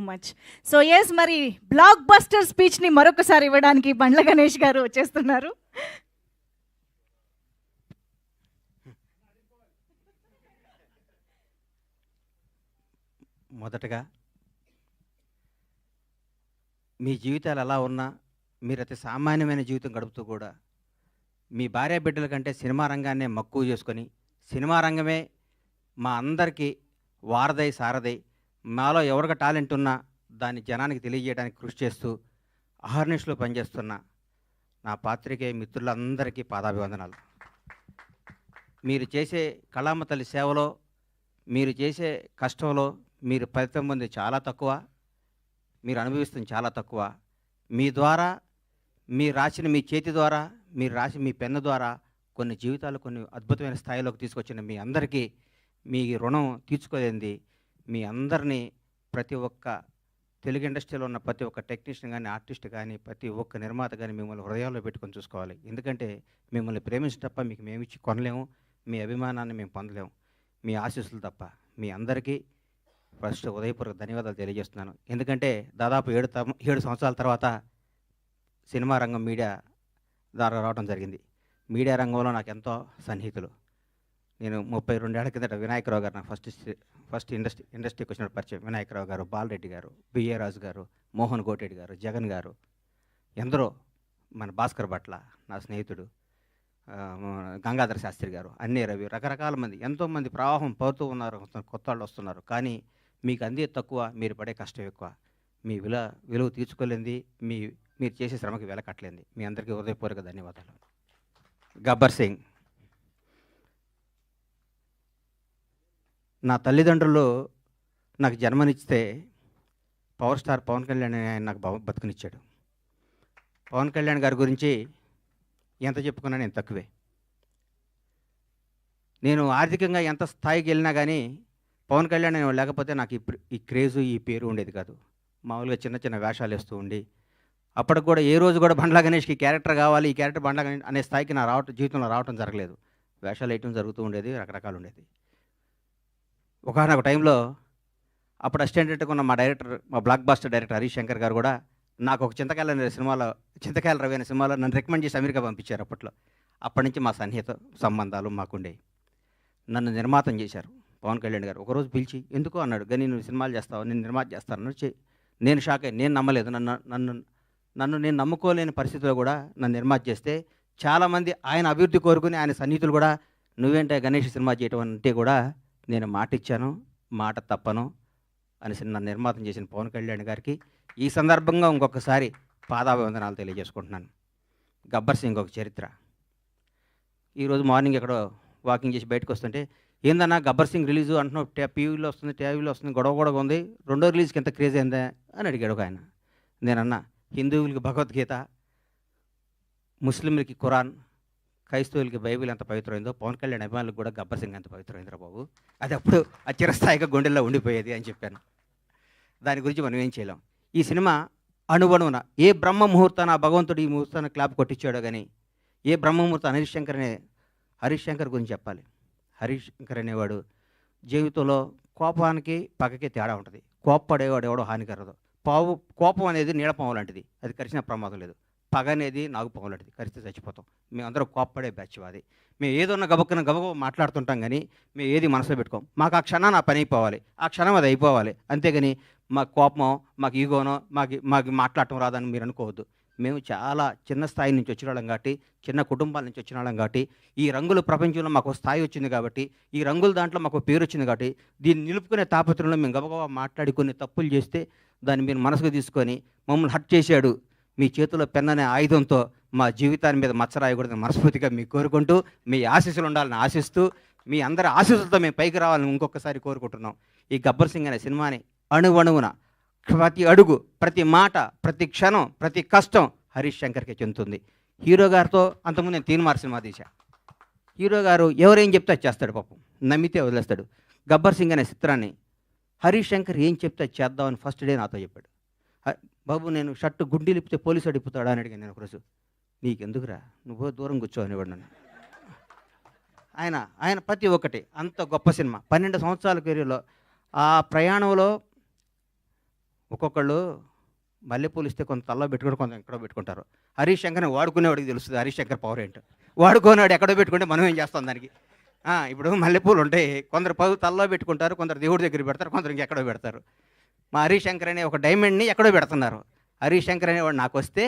Much. So yes, మరి block buster స్పీచ్ని మరొకసారి ఇవ్వడానికి బండ్ల గణేష్ గారు వచ్చేస్తున్నారు. మొదటగా మీ జీవితాలు ఎలా ఉన్నా మీరు అతి సామాన్యమైన జీవితం గడుపుతూ కూడా మీ భార్య బిడ్డల కంటే సినిమా రంగాన్నే మక్కువ చేసుకొని సినిమా రంగమే మా అందరికీ వారధై సారథై మాలో ఎవరికి టాలెంట్ ఉన్నా దాన్ని జనానికి తెలియజేయడానికి కృషి చేస్తూ అహర్నిశలో పనిచేస్తున్న నా పాత్రికేయ మిత్రులందరికీ పాదాభివందనాలు. మీరు చేసే కళామ తల్లి సేవలో మీరు చేసే కష్టంలో మీరు ఫలితం పొంది చాలా తక్కువ, మీరు అనుభవిస్తుంది చాలా తక్కువ. మీ ద్వారా మీరు రాసిన మీ చేతి ద్వారా మీరు రాసి మీ పెన్ను ద్వారా కొన్ని జీవితాలు కొన్ని అద్భుతమైన స్థాయిలోకి తీసుకొచ్చిన మీ అందరికీ మీ రుణం తీర్చుకోలేంది. మీ అందరినీ ప్రతి ఒక్క తెలుగు ఇండస్ట్రీలో ఉన్న ప్రతి ఒక్క టెక్నీషియన్ కానీ ఆర్టిస్ట్ కానీ ప్రతి ఒక్క నిర్మాత కానీ మిమ్మల్ని హృదయాల్లో పెట్టుకొని చూసుకోవాలి. ఎందుకంటే మిమ్మల్ని ప్రేమించడం తప్ప మీకు మేము ఇచ్చి కొనలేము, మీ అభిమానాన్ని మేము పొందలేము, మీ ఆశీస్సులు తప్ప. మీ అందరికీ ఫస్ట్ ఉదయపూర్వక ధన్యవాదాలు తెలియజేస్తున్నాను. ఎందుకంటే దాదాపు 7 సంవత్సరాల తర్వాత సినిమా రంగం మీడియా ద్వారా రావడం జరిగింది. మీడియా రంగంలో నాకు ఎంతో సన్నిహితులు. నేను 32 ఏళ్ల కిందట వినాయకరావు గారు నా ఫస్ట్ ఇండస్ట్రీకి వచ్చినప్పుడు పరిచయం. వినాయకరావు గారు, బాలరెడ్డి గారు, బిఏ రాజు గారు, మోహన్ గోటెడ్డి గారు, జగన్ గారు, ఎందరో, మన భాస్కర్ భట్ల నా స్నేహితుడు, గంగాధర శాస్త్రి గారు, అన్నీ రవి, రకరకాల మంది, ఎంతోమంది ప్రవాహం పోతూ ఉన్నారు, కొత్త వాళ్ళు వస్తున్నారు. కానీ మీకు అందే తక్కువ, మీరు పడే కష్టం ఎక్కువ. మీ విలువ తీర్చుకోలేంది, మీరు చేసే శ్రమకి వెలకట్టలేంది. మీ అందరికీ హృదయపూర్వక ధన్యవాదాలు. గబ్బర్ సింగ్. నా తల్లిదండ్రులు నాకు జన్మనిస్తే పవర్ స్టార్ పవన్ కళ్యాణ్ ఆయన నాకు బతుకునిచ్చాడు. పవన్ కళ్యాణ్ గారి గురించి ఎంత చెప్పుకున్నా నేను తక్కువే. నేను ఆర్థికంగా ఎంత స్థాయికి వెళ్ళినా కానీ పవన్ కళ్యాణ్ లేకపోతే నాకు ఈ క్రేజు ఈ పేరు ఉండేది కాదు. మామూలుగా చిన్న చిన్న వేషాలు వేస్తూ ఉండి అప్పటికి కూడా ఏ రోజు కూడా బండ్ల గణేష్కి క్యారెక్టర్ కావాలి, ఈ క్యారెక్టర్ బండ్ల గణేష్ అనే స్థాయికి నా జీవితంలో రావటం జరగలేదు. వేషాలు వేయటం జరుగుతూ ఉండేది, రకరకాలు ఉండేది. ఒకనొక టైంలో అప్పుడు అసిస్టెంట్గా ఉన్న మా blockbuster director Harish Shankar garu కూడా నాకు ఒక చింతకాయల రవి అనే సినిమాలో నన్ను రికమెండ్ చేసి అమెరికా పంపించారు అప్పట్లో. అప్పటి నుంచి మా సన్నిహిత సంబంధాలు మాకుండేవి. నన్ను నిర్మాతం చేశారు పవన్ కళ్యాణ్ గారు. ఒకరోజు పిలిచి ఎందుకు అన్నాడు, కానీ నువ్వు సినిమాలు చేస్తావు, నేను నిర్మాత చేస్తాను. నేను షాక్ అయ్యి, నేను నమ్మలేదు. నన్ను నేను నమ్ముకోలేని పరిస్థితిలో కూడా నన్ను నిర్మాత చేస్తే చాలామంది ఆయన అభివృద్ధి కోరుకుని ఆయన సన్నిహితులు కూడా నువ్వేంటే గణేష్ సినిమా చేయటం అంటే కూడా నేను మాట ఇచ్చాను, మాట తప్పను అనేసి నన్ను నిర్మాతం చేసిన పవన్ కళ్యాణ్ గారికి ఈ సందర్భంగా ఇంకొకసారి పాదాభివందనాలు తెలియజేసుకుంటున్నాను. గబ్బర్ సింగ్ ఒక చరిత్ర. ఈరోజు మార్నింగ్ ఎక్కడో వాకింగ్ చేసి బయటకు వస్తుంటే, ఏందన్నా గబ్బర్ సింగ్ రిలీజు అంటున్నావు, టీవీలో వస్తుంది, గొడవ ఉంది, రెండో రిలీజ్కి ఎంత క్రేజ్ అయిందా అని అడిగాడు ఒక ఆయన. నేనన్నా, హిందువులకి భగవద్గీత, ముస్లింలకి ఖురాన్, క్రైస్తవులకి బైబిల్ ఎంత పవిత్రమైందో పవన్ కళ్యాణ్ అభిమానులకు కూడా గబ్బర్ సింగ్ ఎంత పవిత్రమైందిరా బాబు, అది అప్పుడు ఆ చిరస్థాయిగా గుండెల్లో ఉండిపోయేది అని చెప్పాను. దాని గురించి మనం ఏం చేయలేం. ఈ సినిమా అణువణువున ఏ బ్రహ్మ ముహూర్తాన భగవంతుడు ఈ ముహూర్తాన్ని క్లాప్ కొట్టించాడో కానీ, ఏ బ్రహ్మ ముహూర్తం హరీష్ శంకర్ గురించి చెప్పాలి. హరీష్ శంకర్ అనేవాడు జీవితంలో కోపానికి పగకి తేడా ఉంటుంది. కోప్పడేవాడు ఎవడో హానికరదు. కోపం అనేది నీడపాము లాంటిది, అది కరిచిన ప్రమాదం లేదు. పగ అనేది నాగుపాము లాంటిది, కరిస్తే చచ్చిపోతాం. మేమందరం కోప్పడే బ్యాచ్ అది. మేము ఏదన్నా గబగబ మాట్లాడుతుంటాం కానీ మేము ఏది మనసులో పెట్టుకోం. మాకు ఆ క్షణాన్ని ఆ పని అయిపోవాలి, ఆ క్షణం అది అయిపోవాలి. అంతేగాని మాకు కోపమో మాకు ఈగోనో మాకు మాట్లాడటం రాదని మీరు అనుకోవద్దు. మేము చాలా చిన్న స్థాయి నుంచి వచ్చిన వాళ్ళం కాబట్టి, చిన్న కుటుంబాల నుంచి వచ్చిన వాళ్ళం కాబట్టి, ఈ రంగుల ప్రపంచంలో మాకు స్థాయి వచ్చింది కాబట్టి, ఈ రంగుల దాంట్లో మాకు పేరు వచ్చింది కాబట్టి, దీన్ని నిలుపుకునే తాపత్రంలో మేము గబగబా మాట్లాడి కొన్ని తప్పులు చేస్తే దాన్ని మీరు మనసుకు తీసుకొని మమ్మల్ని హర్ట్ చేశాడు, మీ చేతిలో పెన్ననే ఆయుధంతో మా జీవితాన్ని మీద మచ్చరాయకూడదని మనస్ఫూర్తిగా మీకు కోరుకుంటూ, మీ ఆశీస్సులు ఉండాలని ఆశిస్తూ, మీ అందరి ఆశీస్సులతో మేము పైకి రావాలని ఇంకొకసారి కోరుకుంటున్నాం. ఈ గబ్బర్ సింగ్ అనే సినిమాని అణువణువున ప్రతి అడుగు, ప్రతి మాట, ప్రతి క్షణం, ప్రతి కష్టం హరీష్ శంకర్కే చెందుతుంది. హీరో గారితో అంతకుముందు నేను తీన్మార్ సినిమా తీశా. హీరో గారు ఎవరేం చెప్తే చేస్తాడు, పాపం నమ్మితే వదిలేస్తాడు. గబ్బర్ సింగ్ అనే చిత్రాన్ని హరీష్ శంకర్ ఏం చెప్తే చేద్దామని ఫస్ట్ డే నాతో చెప్పాడు. బాబు నేను షర్టు గుండీ లిపితే పోలీసు అడిగిపోతాడా అని అడిగాను నేను ఒకరోజు. నీకెందుకురా, నువ్వు దూరం కూర్చో అనేవాడు నన్ను. ఆయన ప్రతి ఒక్కటి అంత గొప్ప సినిమా. 12 సంవత్సరాల కెరీర్లో ఆ ప్రయాణంలో ఒక్కొక్కళ్ళు మల్లెపూలు ఇస్తే కొంత తల్లో పెట్టుకుంటారు, కొంత ఎక్కడో పెట్టుకుంటారు. హరీష్ శంకర్ని వాడుకునేవాడికి తెలుస్తుంది హరీష్ శంకర్ పవర్ ఏంటో. వాడుకోనేవాడు ఎక్కడో పెట్టుకుంటే మనం ఏం చేస్తాం దానికి. ఇప్పుడు మల్లెపూలు ఉంటాయి, కొందరు తల్లో పెట్టుకుంటారు, కొందరు దేవుడి దగ్గర పెడతారు, కొందరు ఇంకెక్కడో పెడతారు. మా హరీష్ శంకర్ అనే ఒక డైమండ్ని ఎక్కడో పెడుతున్నారు. హరీష్ శంకర్ అనేవాడు నాకు వస్తే,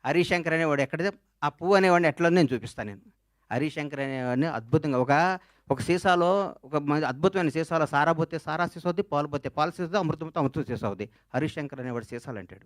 హరీష్ శంకర్ అనేవాడు ఎక్కడితే ఆ పువ్వు అనేవాడిని ఎట్లా నేను చూపిస్తాను. నేను హరీష్ శంకర్ అనేవాడిని అద్భుతంగా ఒక సీసాలో ఒక అద్భుతమైన సీసాలో సారా పోతే సారా సీసా అవుద్ది, పాలు పోతే పాలు సీసా, అమృతంతో అమృతం సీసా అవుద్ది. హరీష్ శంకర్ అనేవాడు సీసాలు అంటాడు.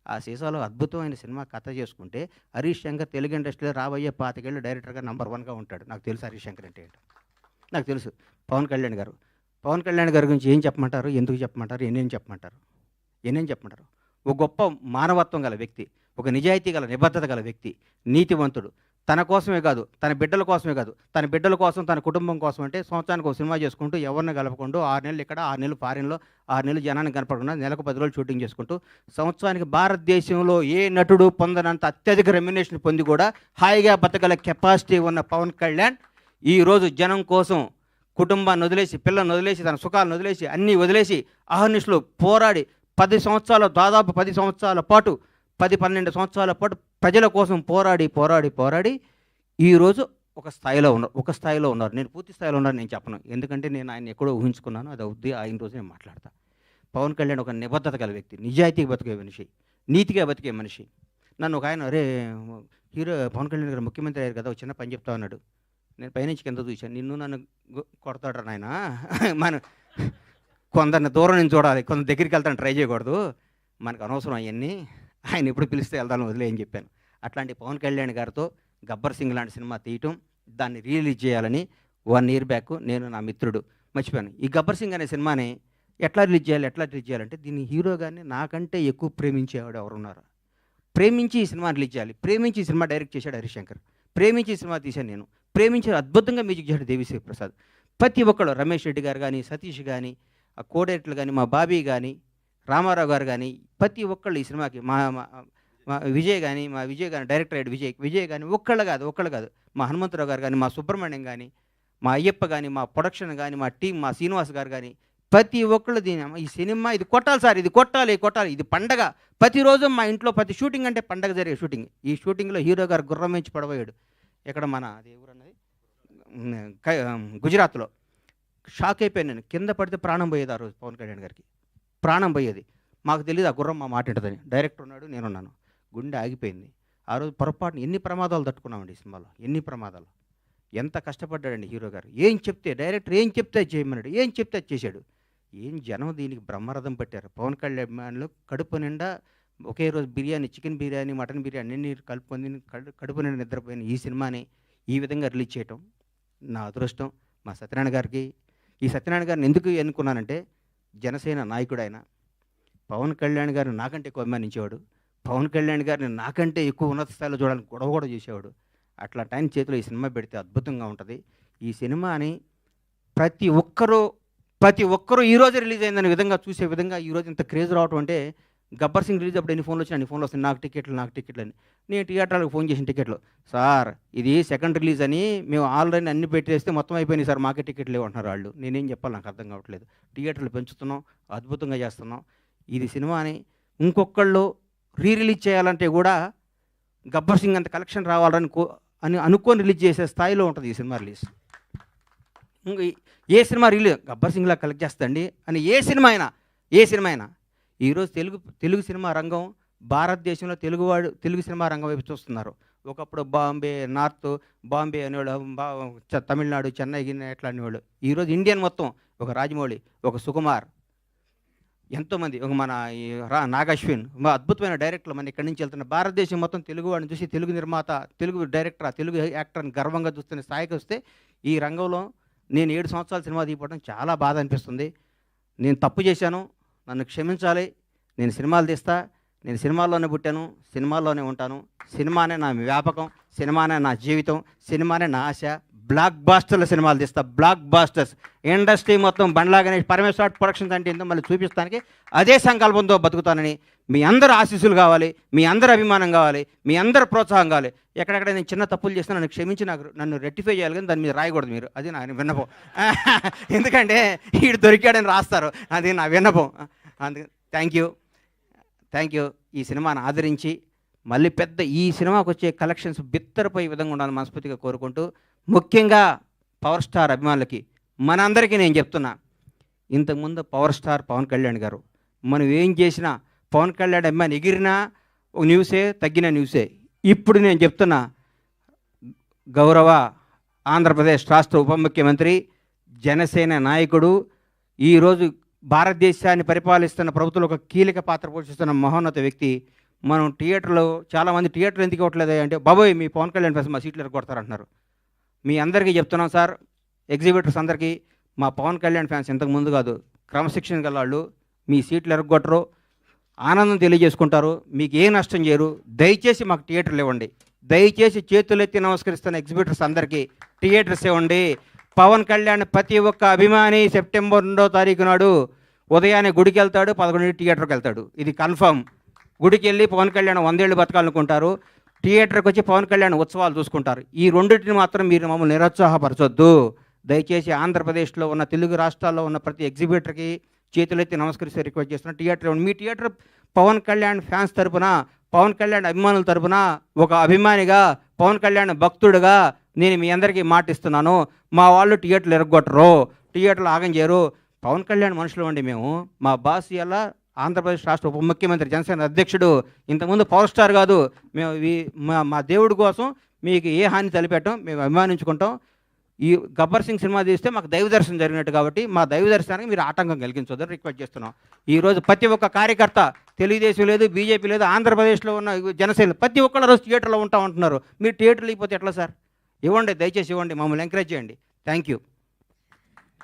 ఆ సీసాలో అద్భుతమైన సినిమా కథ చేసుకుంటే హరీష్ శంకర్ తెలుగు ఇండస్ట్రీలో రాబోయే 25 ఏళ్ళు డైరెక్టర్గా నంబర్ 1గా ఉంటాడు. నాకు తెలుసు హరీష్ శంకర్ అంటే ఏంటో, నాకు తెలుసు. పవన్ కళ్యాణ్ గారి గురించి ఏం చెప్పమంటారు, ఎందుకు చెప్పమంటారు, ఎన్నేం చెప్పమంటారు. ఒక గొప్ప మానవత్వం గల వ్యక్తి, ఒక నిజాయితీ గల నిబద్ధత గల వ్యక్తి, నీతివంతుడు. తన కోసమే కాదు, తన బిడ్డల కోసమే కాదు, తన బిడ్డల కోసం, తన కుటుంబం కోసం అంటే సంవత్సరానికి ఒక సినిమా చేసుకుంటూ ఎవరిని కలపకుండా 6 నెలలు ఇక్కడ, 6 నెలలు ఫారిన్లో, 6 నెలలు జనానికి కనపడకుండా నెలకు 10 రోజులు షూటింగ్ చేసుకుంటూ సంవత్సరానికి భారతదేశంలో ఏ నటుడు పొందనంత అత్యధిక రెమ్యునేషన్ పొంది కూడా హాయిగా బతకగల కెపాసిటీ ఉన్న పవన్ కళ్యాణ్ ఈరోజు జనం కోసం కుటుంబాన్ని వదిలేసి, పిల్లల్ని వదిలేసి, తన సుఖాలను వదిలేసి, అన్నీ వదిలేసి అహర్నిశలు పోరాడి 10 సంవత్సరాలు, దాదాపు 10 సంవత్సరాల పాటు, 10-12 సంవత్సరాల పాటు ప్రజల కోసం పోరాడి ఈరోజు ఒక స్థాయిలో ఉన్నారు. నేను పూర్తి స్థాయిలో ఉన్నాను నేను చెప్పను, ఎందుకంటే నేను ఆయన ఎక్కడో ఊహించుకున్నాను. అది అవుద్ది, ఆయన రోజు నేను మాట్లాడతా. పవన్ కళ్యాణ్ ఒక నిబద్ధత గల వ్యక్తి, నిజాయితీగా బతికే మనిషి, నీతిగా బతికే మనిషి. నన్ను ఒక ఆయన, అరే హీరో పవన్ కళ్యాణ్ గారు ముఖ్యమంత్రి అయ్యారు కదా, ఒక చిన్న పని చెప్తా ఉన్నాడు. నేను పైనుంచి కింద చూశాను, నిన్ను నన్ను కొడతాడు నాయన. మనం కొందరిని దూరం నుంచి చూడాలి, కొందరు దగ్గరికి వెళ్తాను ట్రై చేయకూడదు, మనకు అనవసరం అవన్నీ. ఆయన ఎప్పుడు పిలిస్తే వెళ్తాను, వదిలే అని చెప్పాను. అట్లాంటి పవన్ కళ్యాణ్ గారితో గబ్బర్ సింగ్ లాంటి సినిమా తీయటం, దాన్ని రిలీజ్ చేయాలని 1 year బ్యాక్ నేను, నా మిత్రుడు మర్చిపోయాను. ఈ గబ్బర్ సింగ్ అనే సినిమాని ఎట్లా రిలీజ్ చేయాలంటే దీన్ని హీరో గారిని నాకంటే ఎక్కువ ప్రేమించేవాడు ఎవరున్నారు. ప్రేమించి ఈ సినిమా రిలీజ్ చేయాలి, ప్రేమించి ఈ సినిమా డైరెక్ట్ చేశాడు హరీష్ శంకర్, ప్రేమించి ఈ సినిమా తీశాను నేను, ప్రేమించి అద్భుతంగా మ్యూజిక్ చేశాడు దేవిశ్రీ ప్రసాద్. ప్రతి ఒక్కళ్ళు, రమేష్ రెడ్డి గారు కానీ, సతీష్ కానీ, ఆ కోడైరెక్టర్లు కానీ, మా బాబీ కానీ, రామారావు గారు కానీ, ప్రతి ఒక్కళ్ళు ఈ సినిమాకి, మా విజయ్ కానీ డైరెక్టర్ అయ్యాడు విజయ్ కానీ, ఒక్కళ్ళు కాదు, మా హనుమంతరావు గారు కానీ, మా సుబ్రహ్మణ్యం కానీ, మా అయ్యప్ప కానీ, మా ప్రొడక్షన్ కానీ, మా టీం, మా శ్రీనివాస్ గారు కానీ, ప్రతి ఒక్కళ్ళు ఈ సినిమా ఇది కొట్టాలి సార్, ఇది కొట్టాలి, ఇది పండగ. ప్రతిరోజు మా ఇంట్లో ప్రతి షూటింగ్ అంటే పండగ జరిగే షూటింగ్. ఈ షూటింగ్లో హీరో గారు గుర్రం నుంచి పడబోయాడు. ఎక్కడ మన అది ఎవరన్నది గుజరాత్లో. షాక్ అయిపోయాను నేను, కింద పడితే ప్రాణం పోయేది. ఆ రోజు పవన్ కళ్యాణ్ గారికి ప్రాణం పోయేది. మాకు తెలియదు ఆ గుర్రం మా మాట ఉంటుందని. డైరెక్టర్ ఉన్నాడు, నేనున్నాను, గుండె ఆగిపోయింది. ఆ రోజు పొరపాటున ఎన్ని ప్రమాదాలు తట్టుకున్నామండి ఈ సినిమాలో, ఎన్ని ప్రమాదాలు. ఎంత కష్టపడ్డాడండి హీరో గారు. డైరెక్టర్ ఏం చెప్తే చేయమన్నాడు, ఏం చెప్తే చేశాడు. జనం దీనికి బ్రహ్మరథం పట్టారు. పవన్ కళ్యాణ్ కడుపు నిండా ఒకే రోజు బిర్యానీ, చికెన్ బిర్యానీ, మటన్ బిర్యానీ అన్ని కలుపుకొని కడుపు నిండా నిద్రపోయిన ఈ సినిమాని ఈ విధంగా రిలీజ్ చేయటం నా అదృష్టం. మా సత్యనారాయణ గారికి, ఈ సత్యనారాయణ గారిని ఎందుకు ఎన్నుకున్నానంటే, జనసేన నాయకుడు ఆయన. పవన్ కళ్యాణ్ గారిని నాకంటే ఎక్కువ అభిమానించేవాడు, పవన్ కళ్యాణ్ గారిని నాకంటే ఎక్కువ ఉన్నత స్థాయిలో చూడాలని గొడవ కూడా చేసేవాడు. అట్లాంటి ఆయన చేతిలో ఈ సినిమా పెడితే అద్భుతంగా ఉంటుంది. ఈ సినిమాని ప్రతి ఒక్కరూ ఈరోజు రిలీజ్ అయిందనే విధంగా చూసే విధంగా ఈరోజు ఇంత క్రేజ్ రావటం అంటే, గబ్బర్ సింగ్ రిలీజ్ అప్పుడు ఎన్ని ఫోన్లు వచ్చినా అన్ని ఫోన్లు వస్తాయి, నాకు టికెట్లు అని. నేను థియేటర్లకు ఫోన్ చేసిన టికెట్లు, సార్ ఇది సెకండ్ రిలీజ్ అని మేము ఆల్రెడీ అన్ని పెట్టేస్తే మొత్తం అయిపోయినాయి సార్, మాకే టికెట్లు లేవంటున్నారు వాళ్ళు. నేనేం చెప్పాలి, నాకు అర్థం కావట్లేదు. థియేటర్లు పెంచుతున్నాం, అద్భుతంగా చేస్తున్నాం. ఇది సినిమాని ఇంకొకళ్ళు రిలీజ్ చేయాలంటే కూడా గబ్బర్ సింగ్ అంత కలెక్షన్ రావాలని అనుకొని రిలీజ్ చేసే స్థాయిలో ఉంటుంది ఈ సినిమా రిలీజ్. ఏ సినిమా రిలీజ్ గబ్బర్ సింగ్లా కలెక్ట్ చేస్తండి అని ఏ సినిమా అయినా ఈరోజు తెలుగు సినిమా రంగం భారతదేశంలో తెలుగు సినిమా రంగం వైపు చూస్తున్నారు. ఒకప్పుడు బాంబే అనేవాళ్ళు, తమిళనాడు, చెన్నై ఎట్లా అనేవాళ్ళు. ఈరోజు ఇండియన్ మొత్తం, ఒక రాజమౌళి, ఒక సుకుమార్, ఎంతోమంది, ఒక మన నాగశ్విన్, అద్భుతమైన డైరెక్టర్లు మన ఇక్కడి నుంచి వెళ్తున్న. భారతదేశం మొత్తం తెలుగు వాడిని చూసి తెలుగు నిర్మాత, తెలుగు డైరెక్టర్, తెలుగు యాక్టర్ని గర్వంగా చూస్తున్న స్థాయికి వస్తే, ఈ రంగంలో నేను 7 సంవత్సరాల సినిమా తీయడం చాలా బాధ అనిపిస్తుంది. నేను తప్పు చేశాను, నన్ను క్షమించాలి. నేను సినిమాలు తీస్తా, నేను సినిమాల్లోనే పుట్టాను, సినిమాల్లోనే ఉంటాను. సినిమానే నా వ్యాపకం, సినిమానే నా జీవితం, సినిమానే నా ఆశ. బ్లాక్ బాస్టర్ల సినిమాలు తీస్తా, బ్లాక్ బాస్టర్స్. ఇండస్ట్రీ మొత్తం బండ్లా గణేష్, పరమేశ్వర ప్రొడక్షన్స్ అంటే ఏంటో మళ్ళీ చూపిస్తానికి అదే సంకల్పంతో బతుకుతానని మీ అందరు ఆశీస్సులు కావాలి, మీ అందరు అభిమానం కావాలి, మీ అందరు ప్రోత్సాహం కావాలి. ఎక్కడెక్కడ నేను చిన్న తప్పులు చేసినా నన్ను క్షమించి నన్ను రెక్టిఫై చేయాలి, కానీ దాని మీద రాయకూడదు మీరు. అది నా విన్నపం. ఎందుకంటే వీడు దొరికాడని రాస్తారు, అది నా విన్నపం. అందుకే థ్యాంక్ యూ. Thank you. ఈ సినిమాను ఆదరించి మళ్ళీ పెద్ద ఈ సినిమాకు వచ్చే కలెక్షన్స్ బిత్తరపోయే విధంగా ఉండాలని మనస్ఫూర్తిగా కోరుకుంటూ, ముఖ్యంగా పవర్ స్టార్ అభిమానులకి మనందరికీ నేను చెప్తున్నా, ఇంతకుముందు పవర్ స్టార్ పవన్ కళ్యాణ్ గారు మనం ఏం చేసినా పవన్ కళ్యాణ్ అభిమాని ఎగిరినా ఒక న్యూసే, తగ్గిన న్యూసే. ఇప్పుడు నేను చెప్తున్నా, గౌరవ ఆంధ్రప్రదేశ్ రాష్ట్ర ఉప ముఖ్యమంత్రి, జనసేన నాయకుడు, ఈరోజు భారతదేశాన్ని పరిపాలిస్తున్న ప్రభుత్వంలో ఒక కీలక పాత్ర పోషిస్తున్న మహోన్నత వ్యక్తి. మనం థియేటర్లో చాలామంది థియేటర్లు ఎందుకు ఇవ్వట్లేదు అంటే, బాబోయ్ మీ పవన్ కళ్యాణ్ ఫ్యాన్స్ మా సీట్లు ఎరగొడతారంటున్నారు. మీ అందరికీ చెప్తున్నాం సార్, ఎగ్జిబిటర్స్ అందరికీ, మా పవన్ కళ్యాణ్ ఫ్యాన్స్ ఇంతకు ముందు కాదు, క్రమశిక్షణ గల వాళ్ళు, మీ సీట్లు ఎరగొట్టరు, ఆనందం తెలియజేసుకుంటారు, మీకు ఏ నష్టం చేయరు. దయచేసి మాకు థియేటర్లు ఇవ్వండి. దయచేసి చేతులెత్తి నమస్కరిస్తున్న ఎగ్జిబిటర్స్ అందరికీ థియేటర్స్ ఇవ్వండి. పవన్ కళ్యాణ్ ప్రతి ఒక్క అభిమాని సెప్టెంబర్ 2వ తారీఖు నాడు ఉదయాన్నే గుడికి వెళ్తాడు, 11 థియేటర్కి వెళ్తాడు. ఇది కన్ఫర్మ్. గుడికి వెళ్ళి పవన్ కళ్యాణ్ 100 ఏళ్ళు బతకాలనుకుంటారు, థియేటర్కి వచ్చి పవన్ కళ్యాణ్ ఉత్సవాలు చూసుకుంటారు. ఈ రెండింటిని మాత్రం మీరు మమ్మల్ని నిరుత్సాహపరచొద్దు. దయచేసి ఆంధ్రప్రదేశ్లో ఉన్న తెలుగు రాష్ట్రాల్లో ఉన్న ప్రతి ఎగ్జిబిటర్కి చేతులెత్తి నమస్కరిస్తే రిక్వెస్ట్ చేస్తున్నా, థియేటర్ ఇవ్వండి. మీ థియేటర్ పవన్ కళ్యాణ్ ఫ్యాన్స్ తరపున, పవన్ కళ్యాణ్ అభిమానుల తరపున, ఒక అభిమానిగా, పవన్ కళ్యాణ్ భక్తుడిగా నేను మీ అందరికీ మాటిస్తున్నాను, మా వాళ్ళు థియేటర్లు ఎరగొట్టరు, థియేటర్లు ఆగం చేయరు. పవన్ కళ్యాణ్ మనుషులు అండి మేము. మా బాస్ ఇలా ఆంధ్రప్రదేశ్ రాష్ట్ర ఉప ముఖ్యమంత్రి, జనసేన అధ్యక్షుడు, ఇంతకుముందు పవర్ స్టార్ కాదు. మేము మా దేవుడి కోసం మీకు ఏ హాని తలపెట్టాం, మేము అభిమానించుకుంటాం. ఈ గబ్బర్ సింగ్ సినిమా తీస్తే మాకు దైవ దర్శనం జరిగినట్టు కాబట్టి మా దైవ దర్శనానికి మీరు ఆటంకం కలిగించొద్దని రిక్వెస్ట్ చేస్తున్నాం. ఈరోజు ప్రతి ఒక్క కార్యకర్త, తెలుగుదేశం లేదు, బీజేపీ లేదు, ఆంధ్రప్రదేశ్లో ఉన్న జనసేన ప్రతి ఒక్కళ్ళు రోజు థియేటర్లో ఉంటున్నారు. మీరు థియేటర్లు ఇవ్వకపోతే ఎట్లా సార్? ఇవ్వండి, దయచేసి ఇవ్వండి, మమ్మల్ని ఎంకరేజ్ చేయండి. Thank you.